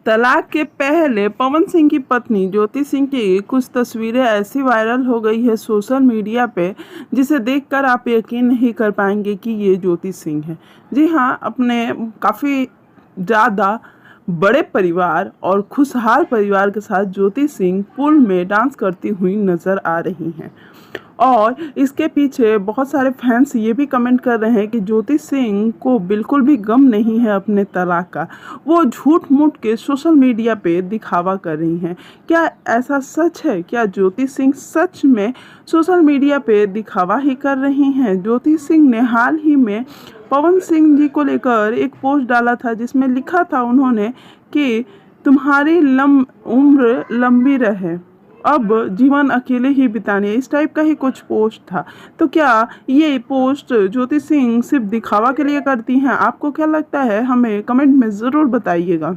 तलाक के पहले पवन सिंह की पत्नी ज्योति सिंह की कुछ तस्वीरें ऐसी वायरल हो गई है सोशल मीडिया पे, जिसे देखकर आप यकीन नहीं कर पाएंगे कि ये ज्योति सिंह है। जी हाँ, अपने काफ़ी ज़्यादा बड़े परिवार और खुशहाल परिवार के साथ ज्योति सिंह पूल में डांस करती हुई नजर आ रही हैं। और इसके पीछे बहुत सारे फैंस ये भी कमेंट कर रहे हैं कि ज्योति सिंह को बिल्कुल भी गम नहीं है अपने तलाक का। वो झूठ मूठ के सोशल मीडिया पे दिखावा कर रही हैं। क्या ऐसा सच है? क्या ज्योति सिंह सच में सोशल मीडिया पे दिखावा ही कर रही हैं? ज्योति सिंह ने हाल ही में पवन सिंह जी को लेकर एक पोस्ट डाला था, जिसमें लिखा था उन्होंने कि तुम्हारी उम्र लंबी रहे, अब जीवन अकेले ही बिताने, इस टाइप का ही कुछ पोस्ट था। तो क्या ये पोस्ट ज्योति सिंह सिर्फ दिखावा के लिए करती हैं? आपको क्या लगता है? हमें कमेंट में ज़रूर बताइएगा।